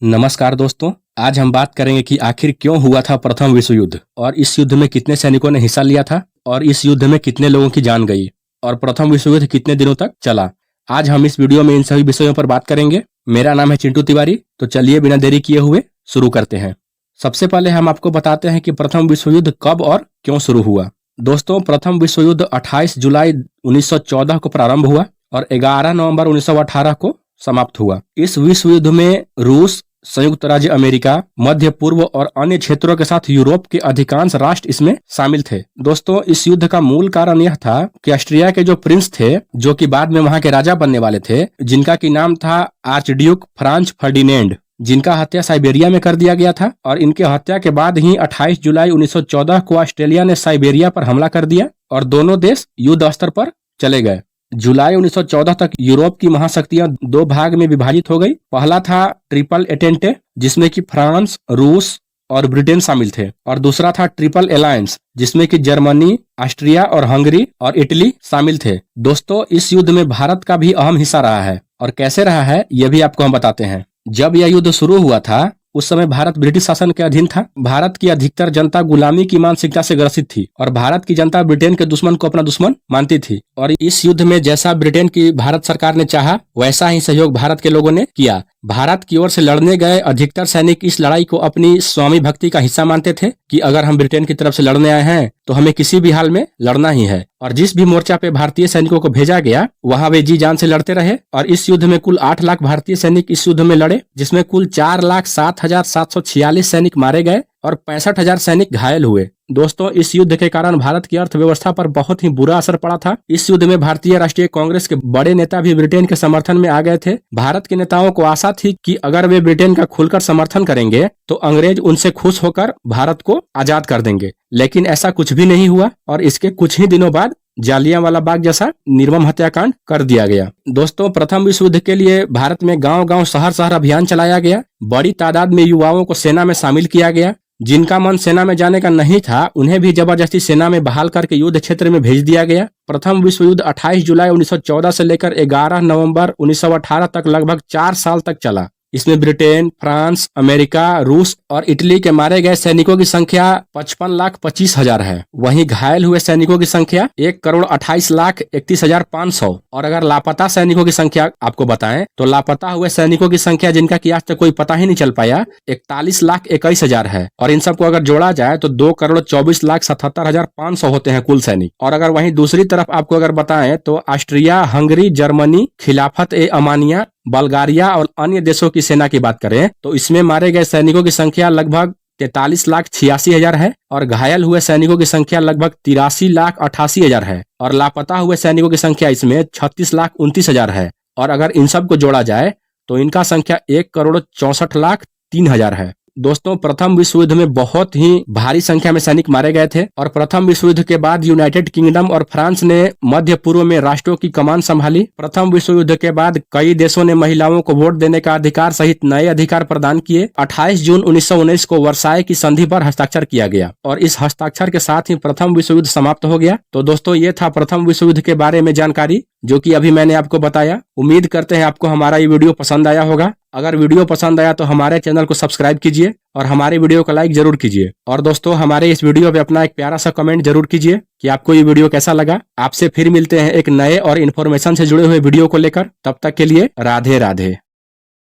नमस्कार दोस्तों, आज हम बात करेंगे कि आखिर क्यों हुआ था प्रथम विश्व युद्ध और इस युद्ध में कितने सैनिकों ने हिस्सा लिया था और इस युद्ध में कितने लोगों की जान गई और प्रथम विश्व युद्ध कितने दिनों तक चला। आज हम इस वीडियो में इन सभी विषयों पर बात करेंगे। मेरा नाम है चिंटू तिवारी। तो चलिए बिना देरी किए हुए शुरू करते हैं। सबसे पहले हम आपको बताते हैं कि प्रथम विश्व युद्ध कब और क्यों शुरू हुआ। दोस्तों, प्रथम विश्व युद्ध 28 जुलाई 1914 को प्रारंभ हुआ और 11 नवंबर 1918 को समाप्त हुआ। इस विश्व युद्ध में रूस, संयुक्त राज्य अमेरिका, मध्य पूर्व और अन्य क्षेत्रों के साथ यूरोप के अधिकांश राष्ट्र इसमें शामिल थे। दोस्तों, इस युद्ध का मूल कारण यह था कि ऑस्ट्रिया के जो प्रिंस थे, जो कि बाद में वहां के राजा बनने वाले थे, जिनका की नाम था आर्चड्यूक फ्रांज फर्डिनेंड, जिनका हत्या साइबेरिया में कर दिया गया था। और इनके हत्या के बाद ही 28 जुलाई 1914 को ऑस्ट्रेलिया ने साइबेरिया पर हमला कर दिया और दोनों देश युद्ध स्तर पर चले गए। जुलाई 1914 तक यूरोप की महाशक्तियां दो भाग में विभाजित हो गई। पहला था ट्रिपल एटेंटे, जिसमें कि फ्रांस, रूस और ब्रिटेन शामिल थे, और दूसरा था ट्रिपल अलायंस, जिसमें कि जर्मनी, ऑस्ट्रिया और हंगरी और इटली शामिल थे। दोस्तों, इस युद्ध में भारत का भी अहम हिस्सा रहा है और कैसे रहा है यह भी आपको हम बताते हैं। जब यह युद्ध शुरू हुआ था उस समय भारत ब्रिटिश शासन के अधीन था। भारत की अधिकतर जनता गुलामी की मानसिकता से ग्रसित थी और भारत की जनता ब्रिटेन के दुश्मन को अपना दुश्मन मानती थी। और इस युद्ध में जैसा ब्रिटेन की भारत सरकार ने चाहा वैसा ही सहयोग भारत के लोगों ने किया। भारत की ओर से लड़ने गए अधिकतर सैनिक इस लड़ाई को अपनी स्वामी भक्ति का हिस्सा मानते थे कि अगर हम ब्रिटेन की तरफ से लड़ने आए हैं तो हमें किसी भी हाल में लड़ना ही है। और जिस भी मोर्चा पे भारतीय सैनिकों को भेजा गया वहां वे जी जान से लड़ते रहे। और इस युद्ध में कुल 8 लाख भारतीय सैनिक इस युद्ध में लड़े, जिसमें कुल 4,07,746 सैनिक मारे गए और 65,000 सैनिक घायल हुए। दोस्तों, इस युद्ध के कारण भारत की अर्थव्यवस्था पर बहुत ही बुरा असर पड़ा था। इस युद्ध में भारतीय राष्ट्रीय कांग्रेस के बड़े नेता भी ब्रिटेन के समर्थन में आ गए थे। भारत के नेताओं को आशा थी कि अगर वे ब्रिटेन का खुलकर समर्थन करेंगे तो अंग्रेज उनसे खुश होकर भारत को आजाद कर देंगे, लेकिन ऐसा कुछ भी नहीं हुआ और इसके कुछ ही दिनों बाद जालियांवाला बाग जैसा निर्मम हत्याकांड कर दिया गया। दोस्तों, प्रथम विश्व युद्ध के लिए भारत में गांव-गांव, शहर-शहर अभियान चलाया गया। बड़ी तादाद में युवाओं को सेना में शामिल किया गया। जिनका मन सेना में जाने का नहीं था उन्हें भी जबरदस्ती सेना में बहाल करके युद्ध क्षेत्र में भेज दिया गया। प्रथम विश्व युद्ध 28 जुलाई 1914 से लेकर 11 नवंबर 1918 तक लगभग 4 साल तक चला। इसमें ब्रिटेन, फ्रांस, अमेरिका, रूस और इटली के मारे गए सैनिकों की संख्या 55,25,000 है। वहीं घायल हुए सैनिकों की संख्या 1,28,31,500। और अगर लापता सैनिकों की संख्या आपको बताएं तो लापता हुए सैनिकों की संख्या, जिनका कि आज तक कोई पता ही नहीं चल पाया, 41,21,000 है। और इन सबको अगर जोड़ा जाए तो 2,24,77,500 होते हैं कुल सैनिक। और अगर वहीं दूसरी तरफ आपको अगर बताएं तो ऑस्ट्रिया, हंगरी, जर्मनी, खिलाफत ए अमानिया, बल्गारिया और अन्य देशों की सेना की बात करें तो इसमें मारे गए सैनिकों की संख्या लगभग 43,86,000 है और घायल हुए सैनिकों की संख्या लगभग 83,88,000 है और लापता हुए सैनिकों की संख्या इसमें 36,29,000 है। और अगर इन सब को जोड़ा जाए तो इनका संख्या 1,64,03,000 है। दोस्तों, प्रथम विश्व युद्ध में बहुत ही भारी संख्या में सैनिक मारे गए थे और प्रथम विश्व युद्ध के बाद यूनाइटेड किंगडम और फ्रांस ने मध्य पूर्व में राष्ट्रों की कमान संभाली। प्रथम विश्व युद्ध के बाद कई देशों ने महिलाओं को वोट देने का अधिकार सहित नए अधिकार प्रदान किए। 28 जून 1919 को वर्साय की संधि पर हस्ताक्षर किया गया और इस हस्ताक्षर के साथ ही प्रथम विश्व युद्ध समाप्त हो गया। तो दोस्तों, ये था प्रथम विश्व युद्ध के बारे में जानकारी जो कि अभी मैंने आपको बताया। उम्मीद करते हैं आपको हमारा ये वीडियो पसंद आया होगा। अगर वीडियो पसंद आया तो हमारे चैनल को सब्सक्राइब कीजिए और हमारे वीडियो को लाइक जरूर कीजिए। और दोस्तों, हमारे इस वीडियो पे अपना एक प्यारा सा कमेंट जरूर कीजिए कि आपको ये वीडियो कैसा लगा। आपसे फिर मिलते हैं एक नए और इन्फॉर्मेशन से जुड़े हुए वीडियो को लेकर। तब तक के लिए राधे राधे।